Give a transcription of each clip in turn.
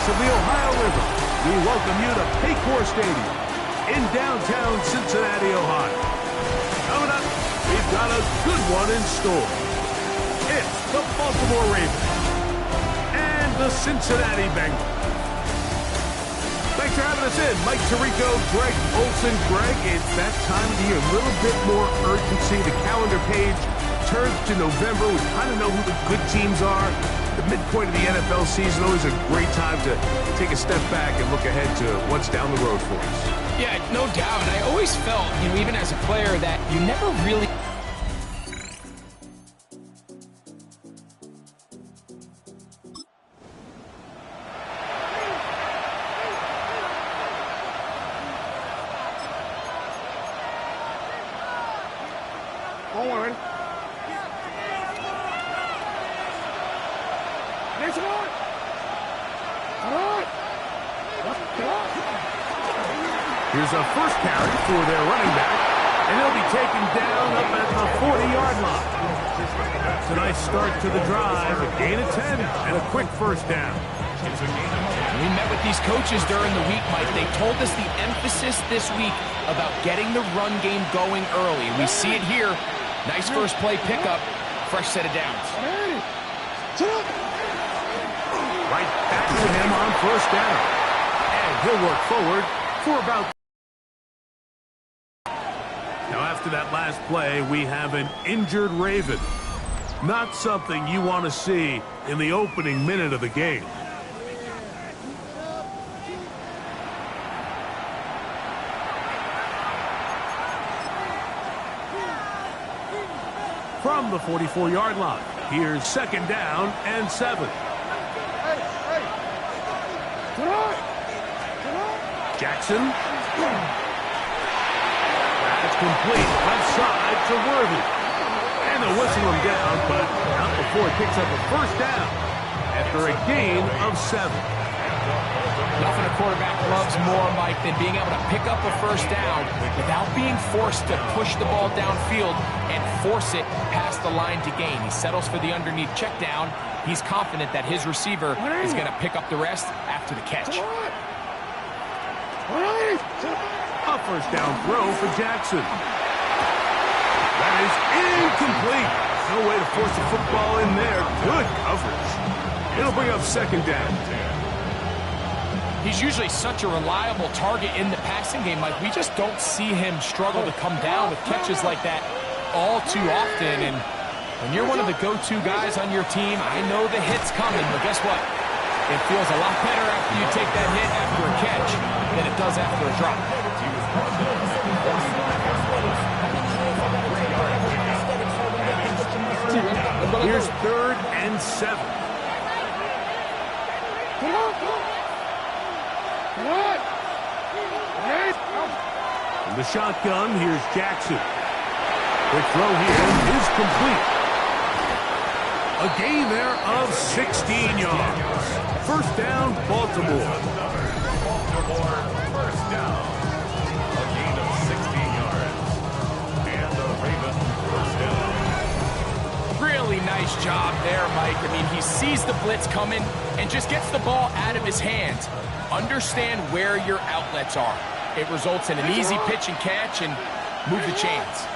of the Ohio River, we welcome you to Paycor Stadium in downtown Cincinnati, Ohio. Coming up, we've got a good one in store. It's the Baltimore Ravens and the Cincinnati Bengals. Thanks for having us in. Mike Tirico, Greg Olson. Greg, it's that time of the year. A little bit more urgency. The calendar page turns to November. We kind of know who the good teams are. The midpoint of the NFL season, always a great time to take a step back and look ahead to what's down the road for us. Yeah, no doubt. And I always felt, even as a player, that you never really... Forward. Next one. Here's a first carry for their running back, and he'll be taken down up at the 40-yard line. It's a nice start to the drive, a gain of 10, and a quick first down. We met with these coaches during the week, Mike. They told us the emphasis this week about getting the run game going early. We see it here. Nice first play pickup, fresh set of downs. Right back to him on first down. And he'll work forward for about... Now after that last play, we have an injured Raven. Not something you want to see in the opening minute of the game. From the 44-yard line, here's second down and 7. Jackson. That's complete. Left side to Worthy. And they'll whistle him down, but not before he picks up a first down after a gain of 7. Nothing a quarterback loves more, Mike, than being able to pick up a first down without being forced to push the ball downfield and force it past the line to gain. He settles for the underneath check down. He's confident that his receiver is going to pick up the rest after the catch. A first down throw for Jackson. That is incomplete. No way to force the football in there. Good coverage. It'll bring up second down. He's usually such a reliable target in the passing game, Mike. We just don't see him struggle to come down with catches like that all too often. And when you're one of the go-to guys on your team, I know the hit's coming, but guess what? It feels a lot better after you take that hit after a catch than it does after a drop. Here's third and 7. In the shotgun, here's Jackson. The throw here is complete. A gain there of 16 yards. First down, Baltimore. First down. A gain of 16 yards. And the Ravens first down. Really nice job there, Mike. He sees the blitz coming and just gets the ball out of his hands. Understand where your outlets are. It results in an easy pitch and catch and move the chains.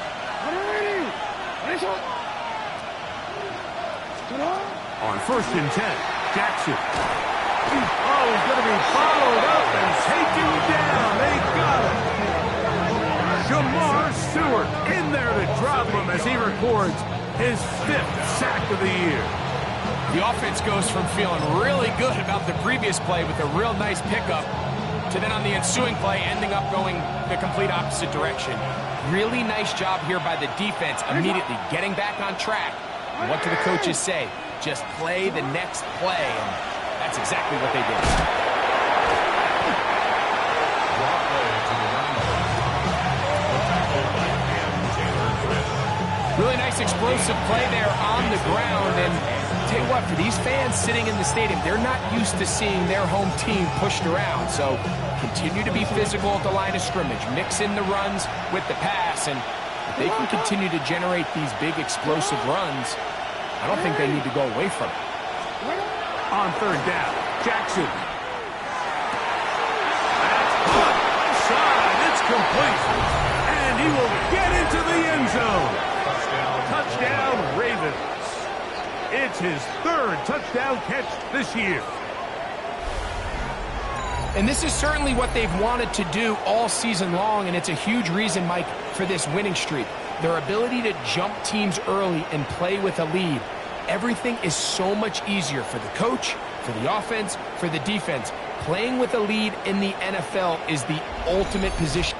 On first and 10, Jackson. Oh, he's going to be followed up and taken down. They got him. Jamar Stewart in there to drop him as he records his 5th sack of the year. The offense goes from feeling really good about the previous play with a real nice pickup to then on the ensuing play ending up going the complete opposite direction. Really nice job here by the defense, immediately getting back on track. And what do the coaches say? Just play the next play, and that's exactly what they did. Really nice explosive play there on the ground, and tell you what, for these fans sitting in the stadium, they're not used to seeing their home team pushed around, so continue to be physical at the line of scrimmage, mix in the runs with the pass, and if they can continue to generate these big explosive runs, I don't think they need to go away from it. On third down, Jackson. complete. And he will get into the end zone. Touchdown, Ravens. It's his third touchdown catch this year. And this is certainly what they've wanted to do all season long, and it's a huge reason, Mike, for this winning streak. Their ability to jump teams early and play with a lead. Everything is so much easier for the coach, for the offense, for the defense. Playing with a lead in the NFL is the ultimate position.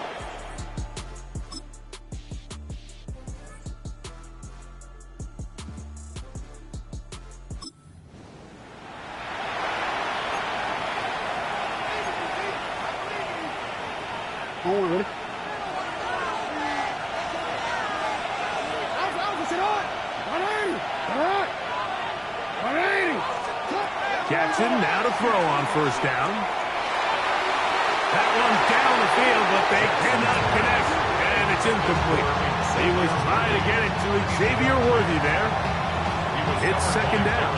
Jackson now to throw on first down. That one down the field, but they cannot connect, and it's incomplete. He was trying to get it to Xavier Worthy there. It's second down.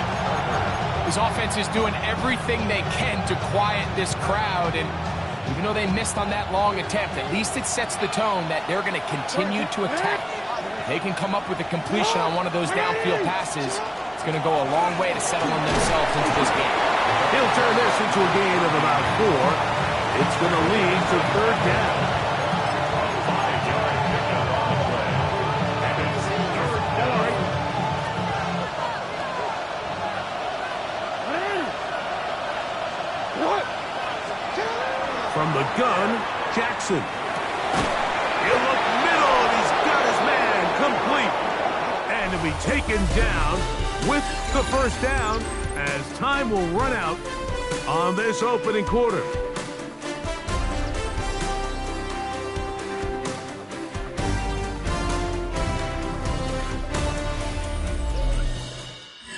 His offense is doing everything they can to quiet this crowd, and even though they missed on that long attempt, at least it sets the tone that they're going to continue to attack. If they can come up with a completion on one of those downfield passes, it's going to go a long way to settling themselves into this game. He'll turn this into a gain of about 4. It's going to lead to third down. A 5-yard pickup on the play. And it's third down. From the gun, Jackson. He'll look middle, and he's got his man complete. And he'll be taken down with the first down as time will run out on this opening quarter.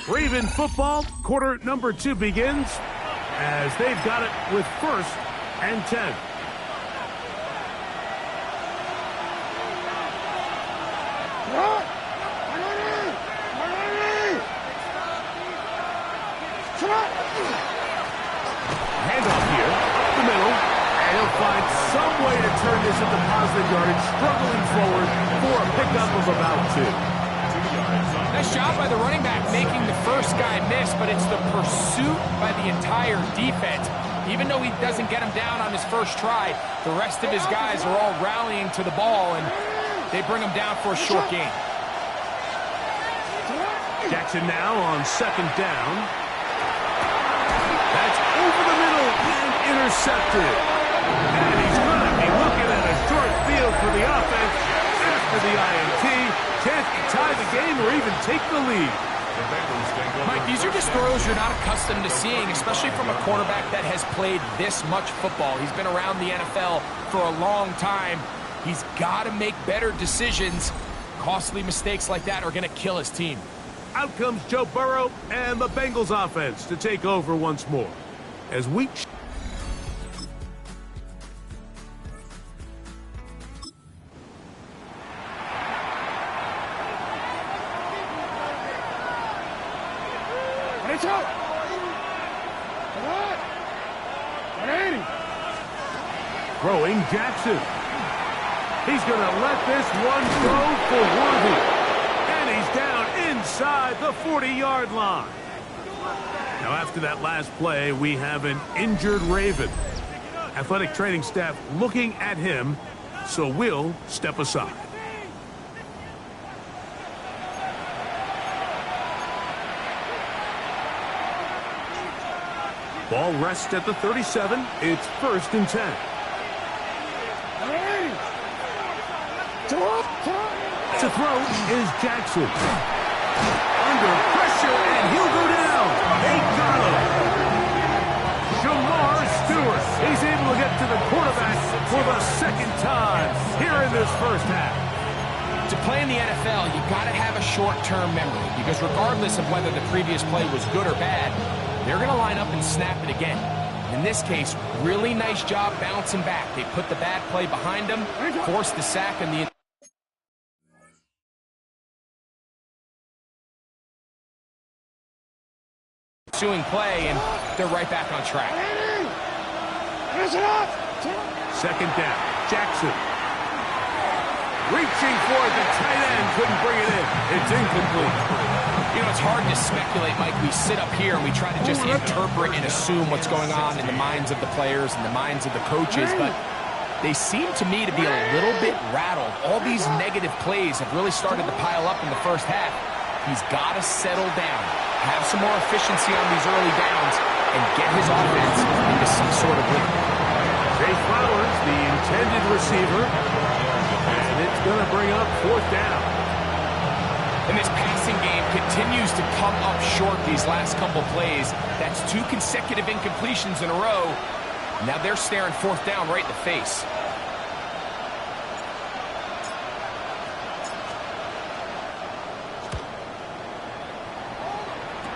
Raven football, quarter number 2 begins as they've got it with first and 10. Handoff here, up the middle, and he'll find some way to turn this into positive yardage, struggling forward for a pickup of about 2. Nice job by the running back making the first guy miss, but it's the pursuit by the entire defense. Even though he doesn't get him down on his first try, the rest of his guys are all rallying to the ball, and they bring him down for a short gain. Jackson now on second down. That's over the middle and intercepted. And he's going to be looking at a short field for the offense after the INT. Can't tie the game or even take the lead. Mike, these are just throws you're not accustomed to seeing, especially from a quarterback that has played this much football. He's been around the NFL for a long time. He's got to make better decisions. Costly mistakes like that are going to kill his team. Out comes Joe Burrow and the Bengals offense to take over once more. As we... Throwing Jackson. He's going to let this one go for Worthy. And he's down inside the 40-yard line. Now, after that last play, we have an injured Raven. Athletic training staff looking at him, so we'll step aside. Ball rests at the 37. It's first and 10. To throw is Jackson. Under pressure, and he'll go down. They got him. Jamar Stewart. He's able to get to the quarterback for the second time here in this first half. To play in the NFL, you got to have a short-term memory, because regardless of whether the previous play was good or bad, they're going to line up and snap it again. In this case, really nice job bouncing back. They put the bad play behind them, forced the sack, and the ensuing play, and they're right back on track. Second down. Jackson. Reaching for it, the tight end couldn't bring it in. It's incomplete. You know, it's hard to speculate, Mike. We sit up here and we try to just interpret and assume what's going on in the minds of the players and the minds of the coaches, but they seem to me to be a little bit rattled. All these negative plays have really started to pile up in the first half. He's got to settle down, have some more efficiency on these early downs, and get his offense into some sort of rhythm. Jay Flowers, the intended receiver, and it's going to bring up 4th down. And this passing game continues to come up short these last couple plays. That's 2 consecutive incompletions in a row. Now they're staring 4th down right in the face.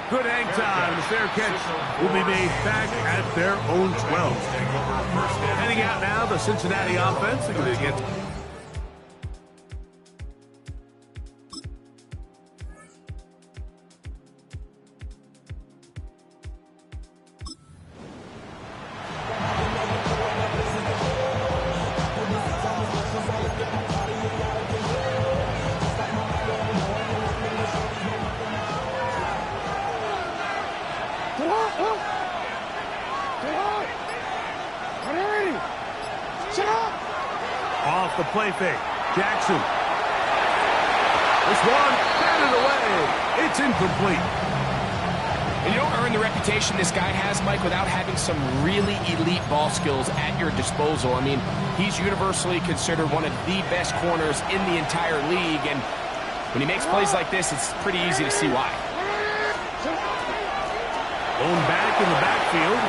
Good hang time. The fair catch will be made back at their own 12. Heading out now, the Cincinnati offense. They're going to get off the play fake. Jackson. This one, batted away. It's incomplete. And you don't earn the reputation this guy has, Mike, without having some really elite ball skills at your disposal. I mean, he's universally considered one of the best corners in the entire league, and when he makes plays like this, it's pretty easy to see why. Going back in the backfield.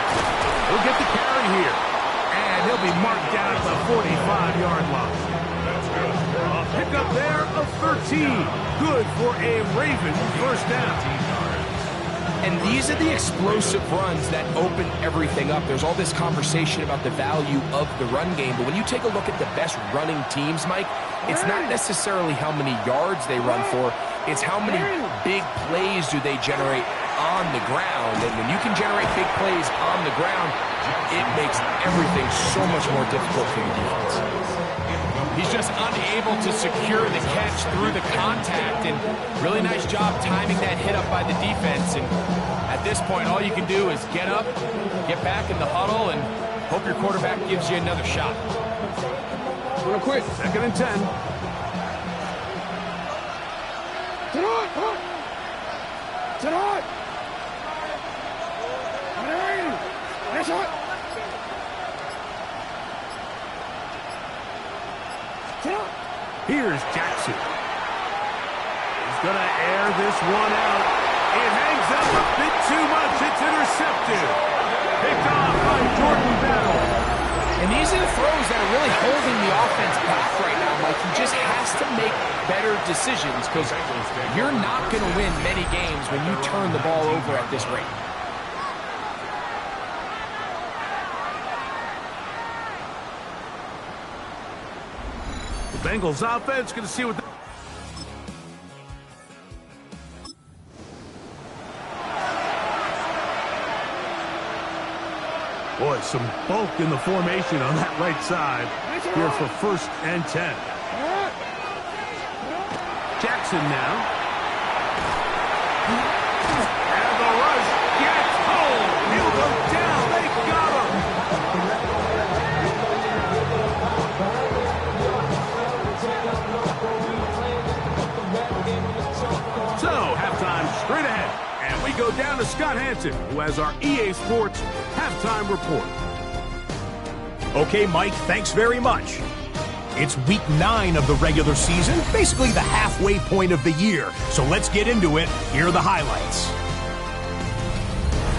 He'll get the carry here. And he'll be marked down at the 45-yard line. A pickup there of 13. Good for a Raven first down. And these are the explosive runs that open everything up. There's all this conversation about the value of the run game, but when you take a look at the best running teams, Mike, it's not necessarily how many yards they run for, it's how many big plays do they generate on the ground. And when you can generate big plays on the ground, it makes everything so much more difficult for the defense. He's just unable to secure the catch through the contact, and really nice job timing that hit up by the defense. And at this point, all you can do is get up, get back in the huddle, and hope your quarterback gives you another shot. Real quick, 2nd and 10. Here's Jackson. He's going to air this one out. It hangs up a bit too much. It's intercepted. Picked off by Jordan Battle. And these are the throws that are really holding the offense back right now, Mike. He just has to make better decisions because you're not going to win many games when you turn the ball over at this rate. The Bengals offense going to see what Boy, some bulk in the formation on that right side here for 1st and 10. Jackson now. And the rush gets home. He'll go down. They got him. So, halftime straight ahead. And we go down to Scott Hansen, who has our EA Sports halftime report. Okay, Mike, thanks very much. It's week 9 of the regular season, basically the halfway point of the year. So let's get into it. Here are the highlights.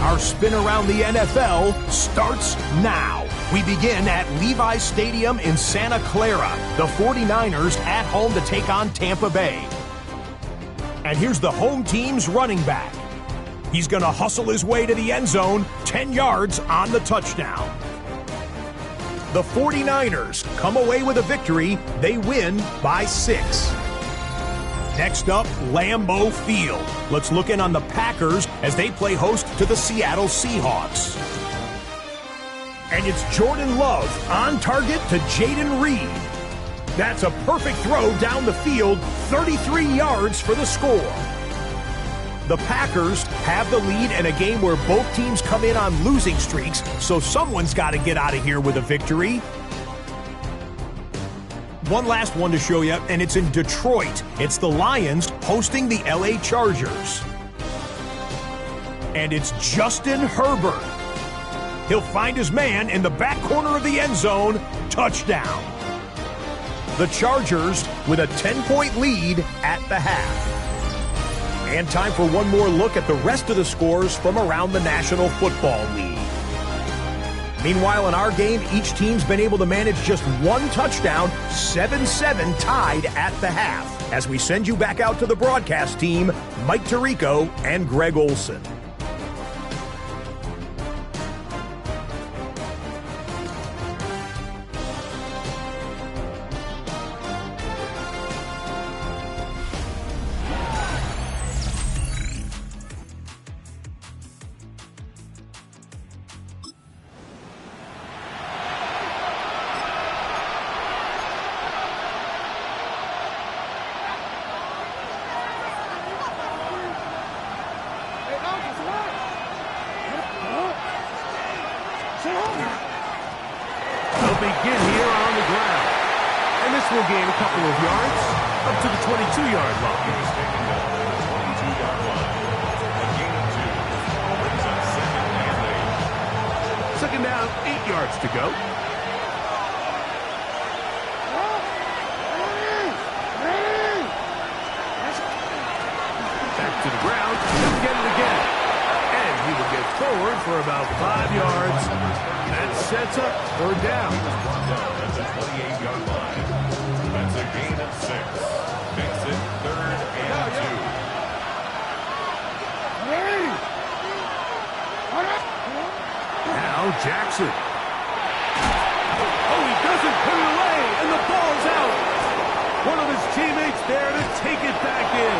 Our spin around the NFL starts now. We begin at Levi's Stadium in Santa Clara. The 49ers at home to take on Tampa Bay. And here's the home team's running back. He's going to hustle his way to the end zone, 10 yards on the touchdown. The 49ers come away with a victory. They win by 6. Next up, Lambeau Field. Let's look in on the Packers as they play host to the Seattle Seahawks. And it's Jordan Love on target to Jaden Reed. That's a perfect throw down the field, 33 yards for the score. The Packers have the lead in a game where both teams come in on losing streaks, so someone's got to get out of here with a victory. One last one to show you, and it's in Detroit. It's the Lions hosting the LA Chargers. And it's Justin Herbert. He'll find his man in the back corner of the end zone. Touchdown. The Chargers with a 10-point lead at the half. And time for one more look at the rest of the scores from around the National Football League. Meanwhile, in our game, each team's been able to manage just one touchdown, 7-7 tied at the half. As we send you back out to the broadcast team, Mike Tirico and Greg Olson. They'll begin here on the ground. And this will gain a couple of yards up to the 22-yard line. He's taken down at the 22-yard line. A gain of 2. Brings up 2nd and 8. Second down, 8 yards to go. Back to the ground. He'll get it again. And he will get forward for about 5 yards. That sets up third down. Brought down at the 28-yard line. That's a gain of 6. Makes it 3rd and 2. Now Jackson. Oh, he doesn't put it away, and the ball's out. One of his teammates there to take it back in.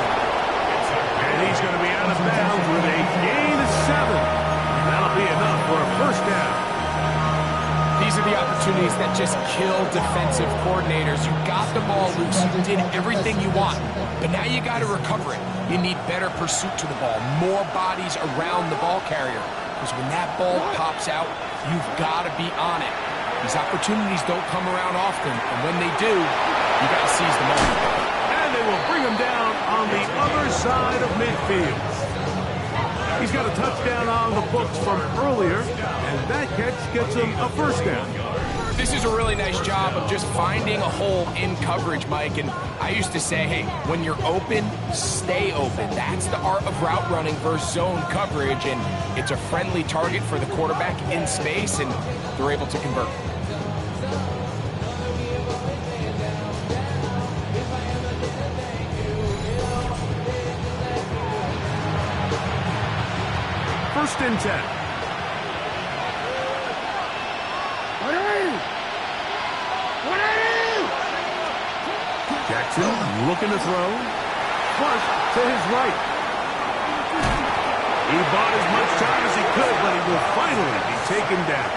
And he's going to be out of bounds with a gain of 7. That'll be enough for a first down. These are the opportunities that just kill defensive coordinators. You got the ball loose. You did everything you want. But now you got to recover it. You need better pursuit to the ball. More bodies around the ball carrier. Because when that ball pops out, you've got to be on it. These opportunities don't come around often. And when they do, you got to seize the moment. And they will bring him down on the other side of midfield. He's got a touchdown on the books from earlier, and that catch gets him a first down. This is a really nice job of just finding a hole in coverage, Mike. And I used to say, hey, when you're open, stay open. That's the art of route running versus zone coverage. And it's a friendly target for the quarterback in space, and they're able to convert. First and 10. Jackson looking to throw. Flush to his right. He bought as much time as he could, but he will finally be taken down.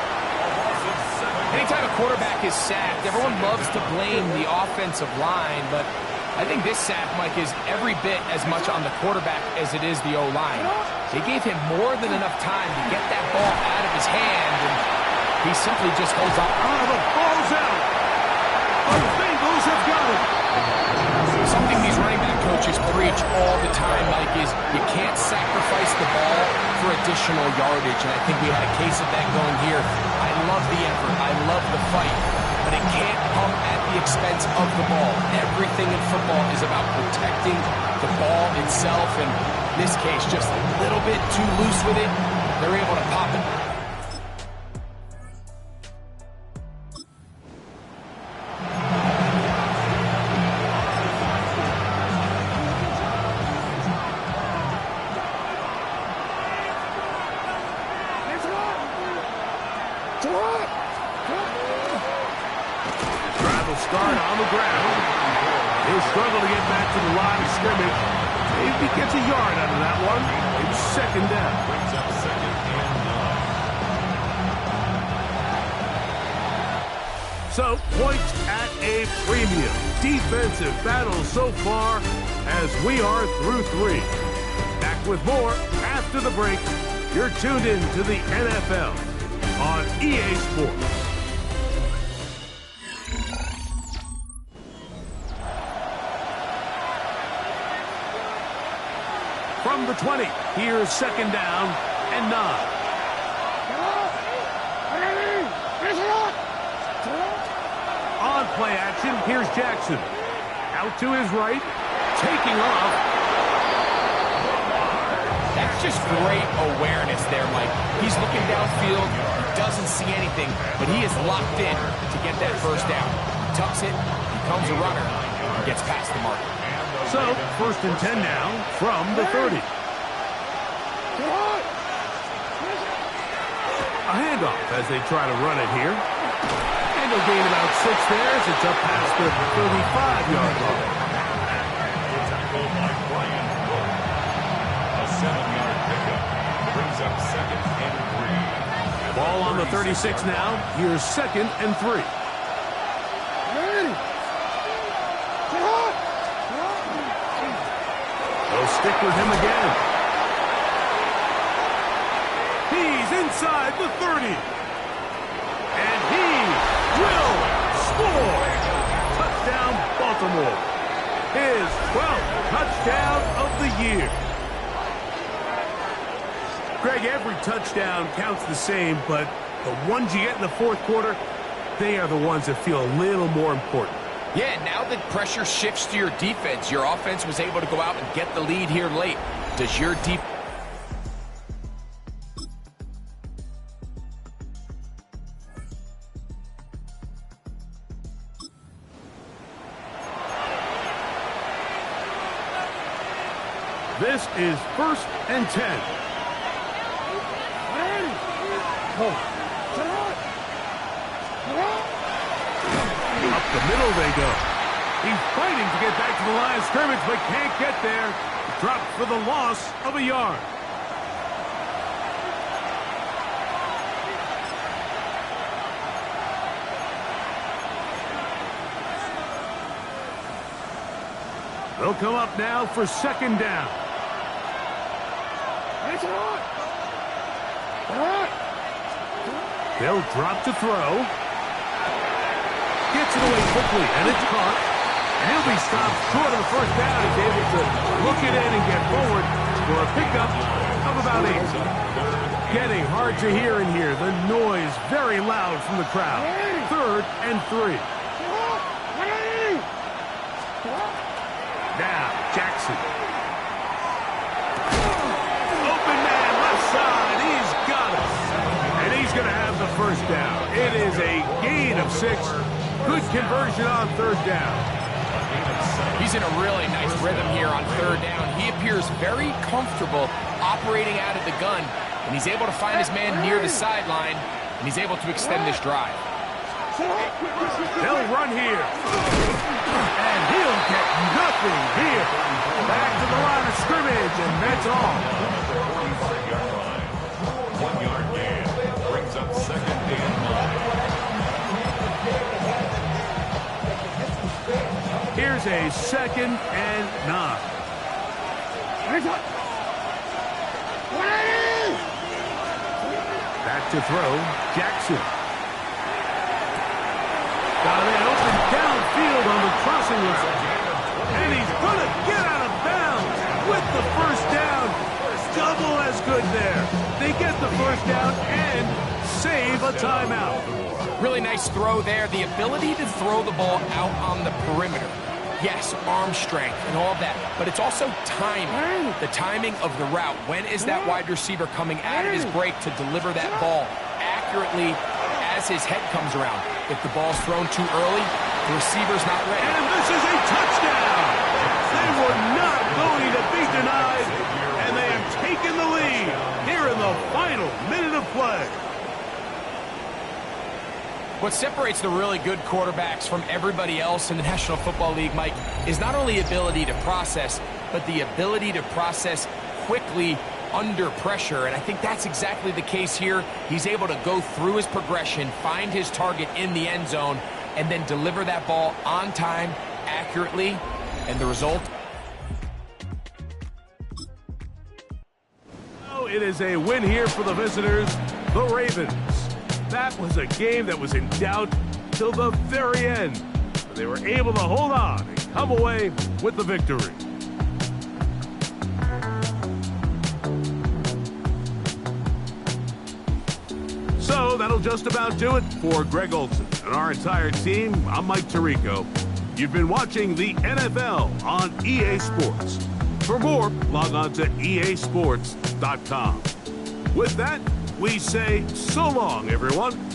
Anytime a quarterback is sacked, everyone loves to blame the offensive line, but I think this sack, Mike, is every bit as much on the quarterback as it is the O-line. They gave him more than enough time to get that ball out of his hand, and he simply just holds on. Oh, the ball's out. Oh, the Bengals have got it. Something these running back coaches preach all the time, Mike, is you can't sacrifice the ball for additional yardage, and I think we had a case of that going here. I love the effort. I love the fight. But it can't come at the expense of the ball. Everything in football is about protecting the ball itself. And in this case, just a little bit too loose with it, they're able to pop it. Start on the ground. He'll struggle to get back to the line of scrimmage. If he gets a yard out of that one, it's second down. Brings up 2nd and 9. So, points at a premium. Defensive battle so far as we are through 3. Back with more after the break. You're tuned in to the NFL on EA Sports. From the 20, here's second down and 9. On play action, here's Jackson. Out to his right, taking off. That's just great awareness there, Mike. He's looking downfield, he doesn't see anything, but he is locked in to get that first down. He tucks it, becomes a runner, and gets past the mark. So, first and 10 now from the 30. A handoff as they try to run it here. And they'll gain about 6 there as it's up past the 35-yard line. Tackled by Brian Cook. A 7-yard pickup brings up second and 3. Ball on the 36 now. Here's second and 3. They'll stick with him again. He's inside the 30. And he will score. Touchdown, Baltimore. His 12th touchdown of the year. Greg, every touchdown counts the same, but the ones you get in the fourth quarter, they are the ones that feel a little more important. Yeah, now that pressure shifts to your defense, your offense was able to go out and get the lead here late. Does your defense... This is first and 10. Up the middle they go. He's fighting to get back to the line of scrimmage, but can't get there. Dropped for the loss of a yard. They'll come up now for second down. They'll drop to throw. Gets it away quickly, and it's caught. And he'll be stopped short of the first down. He's able to look it in and get forward for a pickup of about 8. Getting hard to hear in here. The noise very loud from the crowd. Third and 3. Now, Jackson. Open man, left side. He's got it. And he's going to have the first down. It is a gain of 6. Good conversion on third down. He's in a really nice rhythm here on third down. He appears very comfortable operating out of the gun, and he's able to find his man near the sideline, and he's able to extend this drive. They'll run here. And he'll get nothing here. Back to the line of scrimmage, and that's all. 45-yard line. 1-yard gain brings up second and 9. Here's a second and 9. Back to throw, Jackson. Got it open downfield on the crossing route. And he's going to get out of bounds with the first down. Double as good there. They get the first down and save a timeout. Really nice throw there. The ability to throw the ball out on the perimeter. Yes, arm strength and all that, but it's also timing. The timing of the route. When is that wide receiver coming out of his break to deliver that ball accurately as his head comes around? If the ball's thrown too early, the receiver's not ready. And this is a touchdown! They were not going to be denied, and they have taken the lead here in the final minute of play. What separates the really good quarterbacks from everybody else in the National Football League, Mike, is not only ability to process, but the ability to process quickly under pressure. And I think that's exactly the case here. He's able to go through his progression, find his target in the end zone, and then deliver that ball on time, accurately, and the result. Oh, it is a win here for the visitors, the Ravens. That was a game that was in doubt till the very end. They were able to hold on and come away with the victory. So that'll just about do it for Greg Olson and our entire team. I'm Mike Tirico. You've been watching the NFL on EA Sports. For more, log on to easports.com. With that, we say so long, everyone.